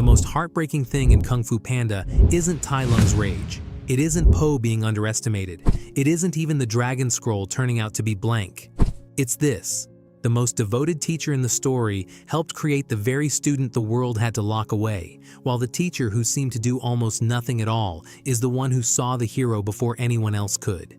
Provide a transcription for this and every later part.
The most heartbreaking thing in Kung Fu Panda isn't Tai Lung's rage. It isn't Po being underestimated. It isn't even the dragon scroll turning out to be blank. It's this. The most devoted teacher in the story helped create the very student the world had to lock away, while the teacher who seemed to do almost nothing at all is the one who saw the hero before anyone else could.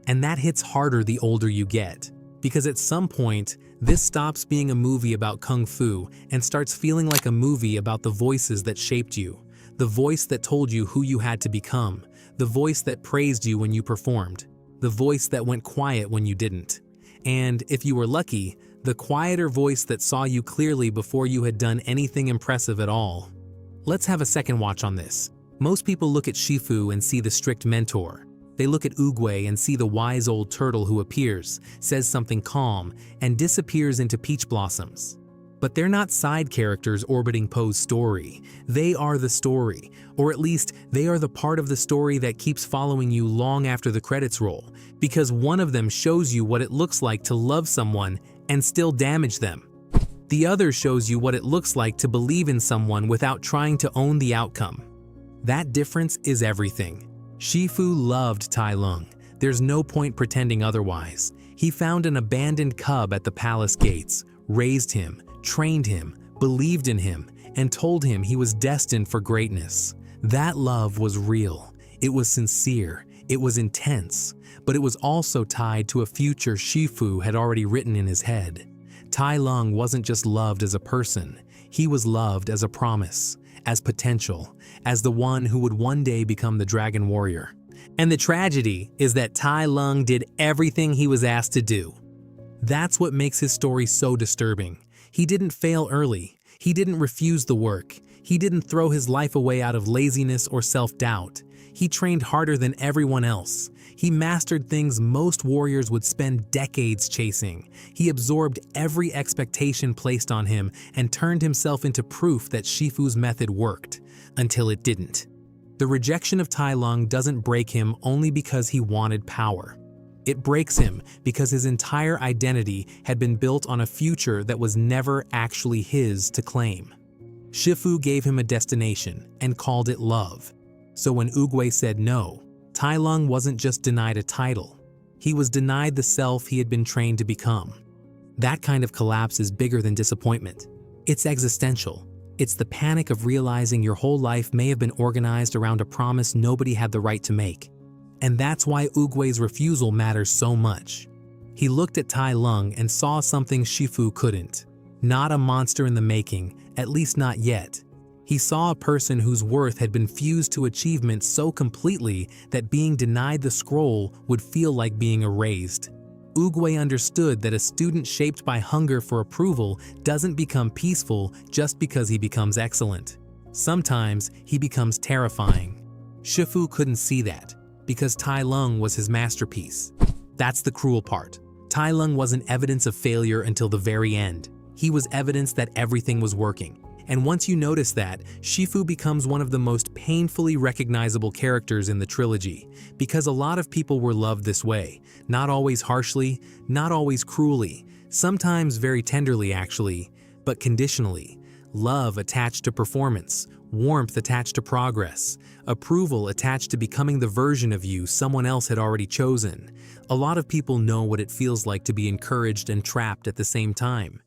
And that hits harder the older you get, because at some point, this stops being a movie about Kung Fu and starts feeling like a movie about the voices that shaped you, the voice that told you who you had to become, the voice that praised you when you performed, the voice that went quiet when you didn't. And, if you were lucky, the quieter voice that saw you clearly before you had done anything impressive at all. Let's have a second watch on this. Most people look at Shifu and see the strict mentor. They look at Oogway and see the wise old turtle who appears, says something calm, and disappears into peach blossoms. But they're not side characters orbiting Po's story. They are the story, or at least they are the part of the story that keeps following you long after the credits roll, because one of them shows you what it looks like to love someone and still damage them. The other shows you what it looks like to believe in someone without trying to own the outcome. That difference is everything. Shifu loved Tai Lung. There's no point pretending otherwise. He found an abandoned cub at the palace gates, raised him, trained him, believed in him, and told him he was destined for greatness. That love was real. It was sincere. It was intense. But it was also tied to a future Shifu had already written in his head. Tai Lung wasn't just loved as a person. He was loved as a promise, as potential, as the one who would one day become the Dragon Warrior. And the tragedy is that Tai Lung did everything he was asked to do. That's what makes his story so disturbing. He didn't fail early. He didn't refuse the work. He didn't throw his life away out of laziness or self-doubt. He trained harder than everyone else. He mastered things most warriors would spend decades chasing. He absorbed every expectation placed on him and turned himself into proof that Shifu's method worked, until it didn't. The rejection of Tai Lung doesn't break him only because he wanted power. It breaks him because his entire identity had been built on a future that was never actually his to claim. Shifu gave him a destination and called it love. So when Oogway said no, Tai Lung wasn't just denied a title. He was denied the self he had been trained to become. That kind of collapse is bigger than disappointment. It's existential. It's the panic of realizing your whole life may have been organized around a promise nobody had the right to make. And that's why Oogway's refusal matters so much. He looked at Tai Lung and saw something Shifu couldn't. Not a monster in the making, at least not yet. He saw a person whose worth had been fused to achievement so completely that being denied the scroll would feel like being erased. Oogway understood that a student shaped by hunger for approval doesn't become peaceful just because he becomes excellent. Sometimes he becomes terrifying. Shifu couldn't see that, because Tai Lung was his masterpiece. That's the cruel part. Tai Lung wasn't evidence of failure until the very end. He was evidence that everything was working. And once you notice that, Shifu becomes one of the most painfully recognizable characters in the trilogy, because a lot of people were loved this way, not always harshly, not always cruelly, sometimes very tenderly actually, but conditionally. Love attached to performance, warmth attached to progress, approval attached to becoming the version of you someone else had already chosen. A lot of people know what it feels like to be encouraged and trapped at the same time.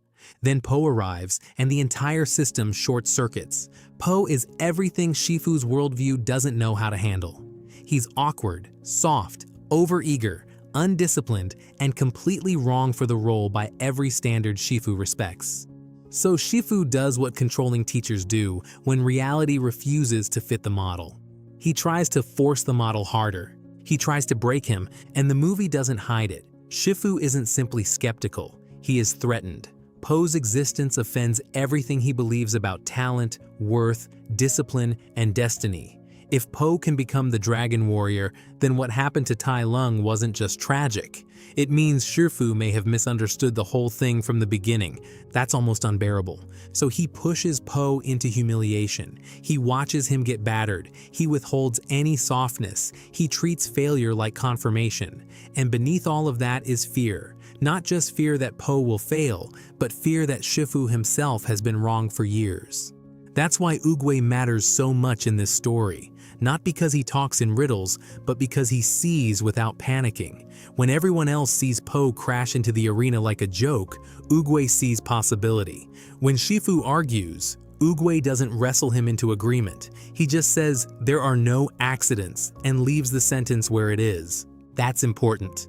Then Po arrives, and the entire system short-circuits. Po is everything Shifu's worldview doesn't know how to handle. He's awkward, soft, overeager, undisciplined, and completely wrong for the role by every standard Shifu respects. So Shifu does what controlling teachers do when reality refuses to fit the model. He tries to force the model harder. He tries to break him, and the movie doesn't hide it. Shifu isn't simply skeptical. He is threatened. Po's existence offends everything he believes about talent, worth, discipline, and destiny. If Po can become the Dragon Warrior, then what happened to Tai Lung wasn't just tragic. It means Shifu may have misunderstood the whole thing from the beginning. That's almost unbearable. So he pushes Po into humiliation. He watches him get battered. He withholds any softness. He treats failure like confirmation. And beneath all of that is fear. Not just fear that Po will fail, but fear that Shifu himself has been wrong for years. That's why Oogway matters so much in this story, not because he talks in riddles, but because he sees without panicking. When everyone else sees Po crash into the arena like a joke, Oogway sees possibility. When Shifu argues, Oogway doesn't wrestle him into agreement. He just says, "There are no accidents," and leaves the sentence where it is. That's important.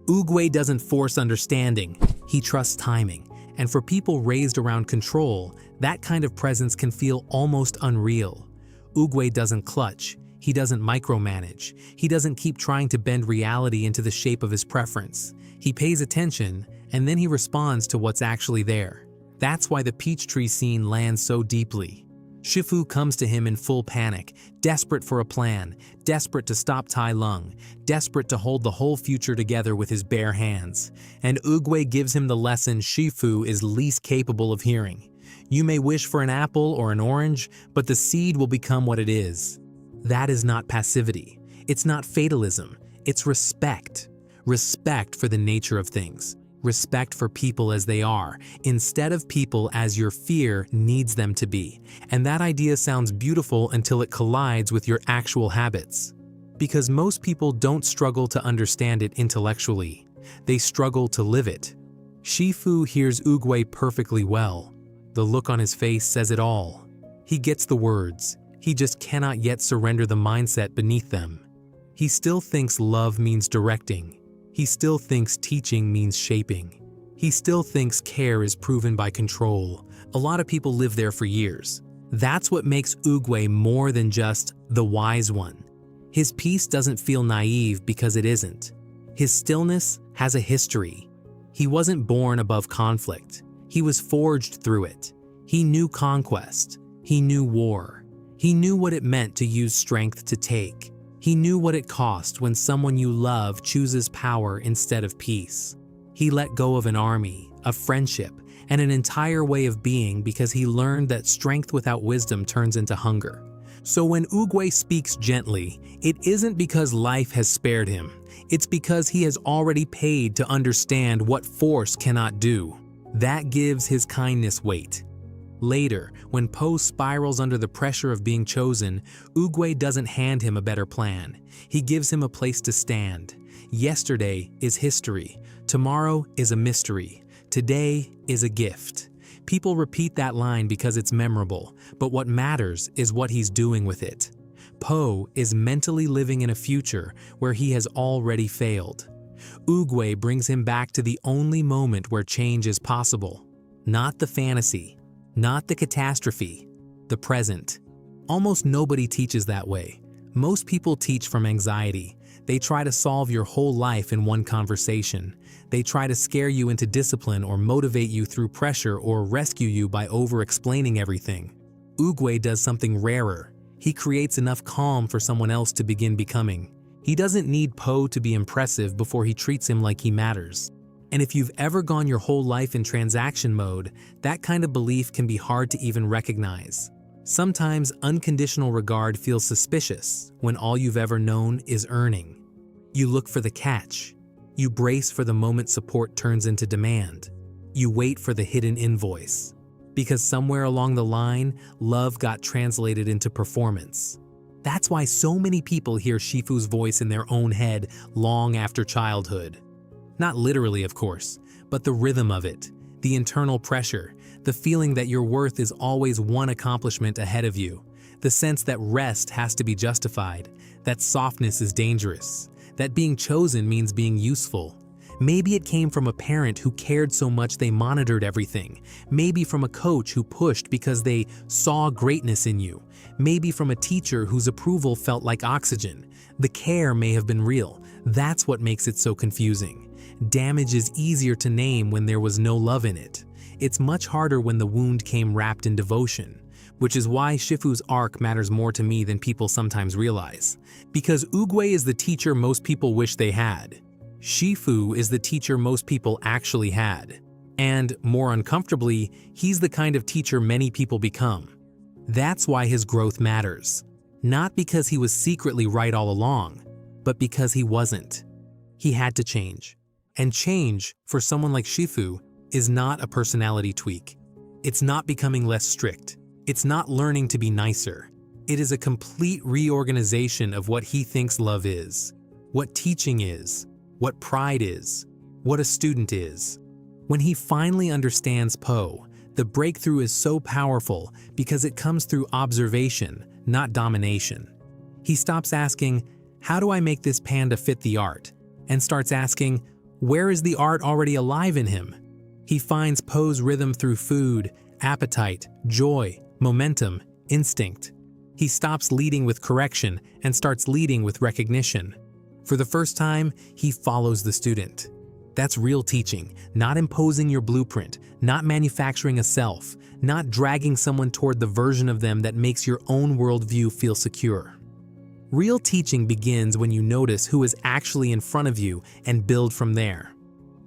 Oogway doesn't force understanding, he trusts timing. And for people raised around control, that kind of presence can feel almost unreal. Oogway doesn't clutch, he doesn't micromanage, he doesn't keep trying to bend reality into the shape of his preference. He pays attention, and then he responds to what's actually there. That's why the peach tree scene lands so deeply. Shifu comes to him in full panic, desperate for a plan, desperate to stop Tai Lung, desperate to hold the whole future together with his bare hands. And Oogway gives him the lesson Shifu is least capable of hearing. You may wish for an apple or an orange, but the seed will become what it is. That is not passivity. It's not fatalism. It's respect. Respect for the nature of things. Respect for people as they are, instead of people as your fear needs them to be. And that idea sounds beautiful until it collides with your actual habits. Because most people don't struggle to understand it intellectually. They struggle to live it. Shifu hears Oogway perfectly well. The look on his face says it all. He gets the words. He just cannot yet surrender the mindset beneath them. He still thinks love means directing. He still thinks teaching means shaping. He still thinks care is proven by control. A lot of people live there for years. That's what makes Oogway more than just the wise one. His peace doesn't feel naive because it isn't. His stillness has a history. He wasn't born above conflict. He was forged through it. He knew conquest. He knew war. He knew what it meant to use strength to take. He knew what it cost when someone you love chooses power instead of peace. He let go of an army, a friendship, and an entire way of being because he learned that strength without wisdom turns into hunger. So when Oogway speaks gently, it isn't because life has spared him. It's because he has already paid to understand what force cannot do. That gives his kindness weight. Later, when Po spirals under the pressure of being chosen, Oogway doesn't hand him a better plan. He gives him a place to stand. Yesterday is history. Tomorrow is a mystery. Today is a gift. People repeat that line because it's memorable, but what matters is what he's doing with it. Po is mentally living in a future where he has already failed. Oogway brings him back to the only moment where change is possible. Not the fantasy. Not the catastrophe, the present. Almost nobody teaches that way. Most people teach from anxiety. They try to solve your whole life in one conversation. They try to scare you into discipline or motivate you through pressure or rescue you by over-explaining everything. Oogway does something rarer. He creates enough calm for someone else to begin becoming. He doesn't need Po to be impressive before he treats him like he matters. And if you've ever gone your whole life in transaction mode, that kind of belief can be hard to even recognize. Sometimes unconditional regard feels suspicious when all you've ever known is earning. You look for the catch. You brace for the moment support turns into demand. You wait for the hidden invoice. Because somewhere along the line, love got translated into performance. That's why so many people hear Shifu's voice in their own head long after childhood. Not literally, of course, but the rhythm of it, the internal pressure, the feeling that your worth is always one accomplishment ahead of you, the sense that rest has to be justified, that softness is dangerous, that being chosen means being useful. Maybe it came from a parent who cared so much they monitored everything. Maybe from a coach who pushed because they saw greatness in you. Maybe from a teacher whose approval felt like oxygen. The care may have been real. That's what makes it so confusing. Damage is easier to name when there was no love in it. It's much harder when the wound came wrapped in devotion, which is why Shifu's arc matters more to me than people sometimes realize. Because Oogway is the teacher most people wish they had. Shifu is the teacher most people actually had. And, more uncomfortably, he's the kind of teacher many people become. That's why his growth matters. Not because he was secretly right all along, but because he wasn't. He had to change. And change, for someone like Shifu, is not a personality tweak. It's not becoming less strict. It's not learning to be nicer. It is a complete reorganization of what he thinks love is, what teaching is, what pride is, what a student is. When he finally understands Po, the breakthrough is so powerful because it comes through observation, not domination. He stops asking, "How do I make this panda fit the art?" and starts asking, "Where is the art already alive in him?" He finds Po's rhythm through food, appetite, joy, momentum, instinct. He stops leading with correction and starts leading with recognition. For the first time, he follows the student. That's real teaching, not imposing your blueprint, not manufacturing a self, not dragging someone toward the version of them that makes your own worldview feel secure. Real teaching begins when you notice who is actually in front of you and build from there.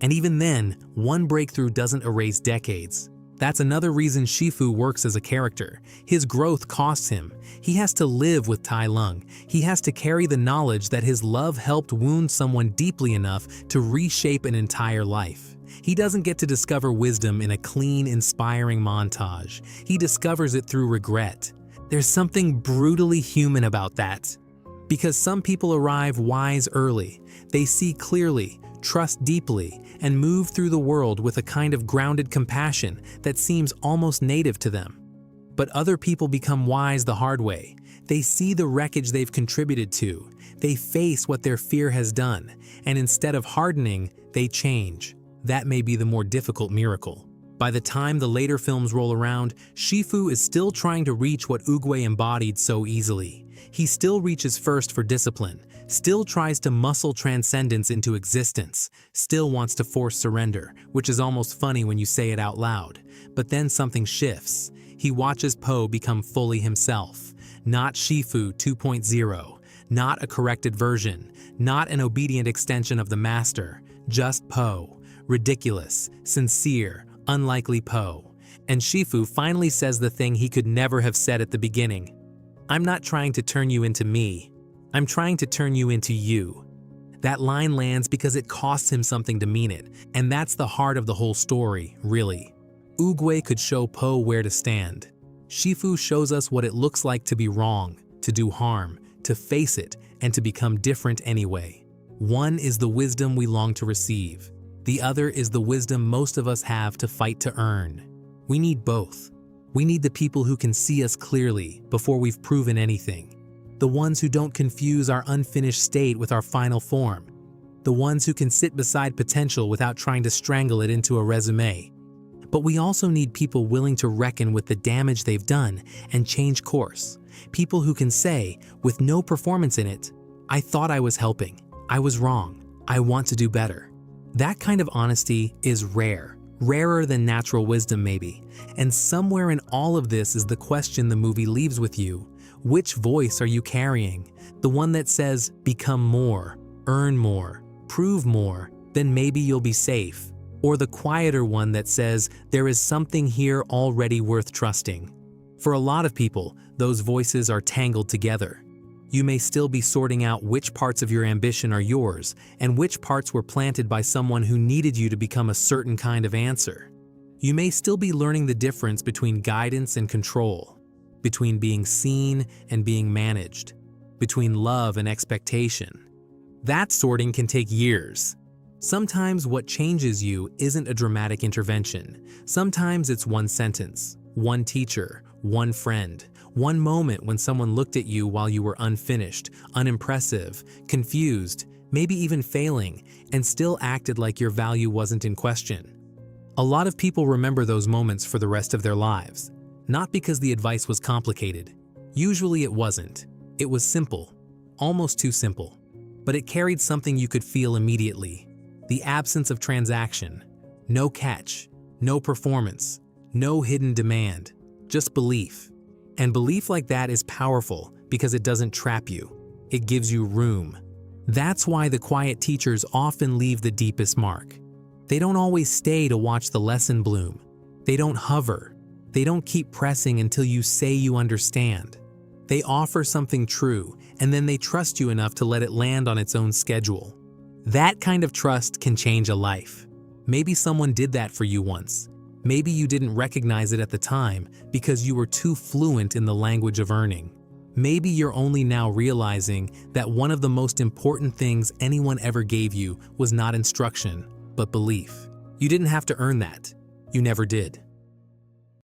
And even then, one breakthrough doesn't erase decades. That's another reason Shifu works as a character. His growth costs him. He has to live with Tai Lung. He has to carry the knowledge that his love helped wound someone deeply enough to reshape an entire life. He doesn't get to discover wisdom in a clean, inspiring montage. He discovers it through regret. There's something brutally human about that. Because some people arrive wise early. They see clearly, trust deeply, and move through the world with a kind of grounded compassion that seems almost native to them. But other people become wise the hard way. They see the wreckage they've contributed to. They face what their fear has done, and instead of hardening, they change. That may be the more difficult miracle. By the time the later films roll around, Shifu is still trying to reach what Oogway embodied so easily. He still reaches first for discipline, still tries to muscle transcendence into existence, still wants to force surrender, which is almost funny when you say it out loud. But then something shifts. He watches Po become fully himself. Not Shifu 2.0, not a corrected version, not an obedient extension of the master, just Po. Ridiculous, sincere, unlikely Po. And Shifu finally says the thing he could never have said at the beginning. "I'm not trying to turn you into me. I'm trying to turn you into you." That line lands because it costs him something to mean it, and that's the heart of the whole story, really. Oogway could show Po where to stand. Shifu shows us what it looks like to be wrong, to do harm, to face it, and to become different anyway. One is the wisdom we long to receive. The other is the wisdom most of us have to fight to earn. We need both. We need the people who can see us clearly before we've proven anything. The ones who don't confuse our unfinished state with our final form. The ones who can sit beside potential without trying to strangle it into a resume. But we also need people willing to reckon with the damage they've done and change course. People who can say, with no performance in it, "I thought I was helping. I was wrong. I want to do better." That kind of honesty is rare. Rarer than natural wisdom maybe. And somewhere in all of this is the question the movie leaves with you. Which voice are you carrying? The one that says, become more, earn more, prove more, then maybe you'll be safe. Or the quieter one that says, there is something here already worth trusting. For a lot of people, those voices are tangled together. You may still be sorting out which parts of your ambition are yours and which parts were planted by someone who needed you to become a certain kind of answer. You may still be learning the difference between guidance and control, between being seen and being managed, between love and expectation. That sorting can take years. Sometimes what changes you isn't a dramatic intervention. Sometimes it's one sentence, one teacher, one friend, one moment when someone looked at you while you were unfinished, unimpressive, confused, maybe even failing, and still acted like your value wasn't in question. A lot of people remember those moments for the rest of their lives, not because the advice was complicated. Usually it wasn't. It was simple, almost too simple, but it carried something you could feel immediately. The absence of transaction, no catch, no performance, no hidden demand, just belief. And belief like that is powerful because it doesn't trap you. It gives you room. That's why the quiet teachers often leave the deepest mark. They don't always stay to watch the lesson bloom. They don't hover. They don't keep pressing until you say you understand. They offer something true, and then they trust you enough to let it land on its own schedule. That kind of trust can change a life. Maybe someone did that for you once. Maybe you didn't recognize it at the time because you were too fluent in the language of earning. Maybe you're only now realizing that one of the most important things anyone ever gave you was not instruction, but belief. You didn't have to earn that. You never did.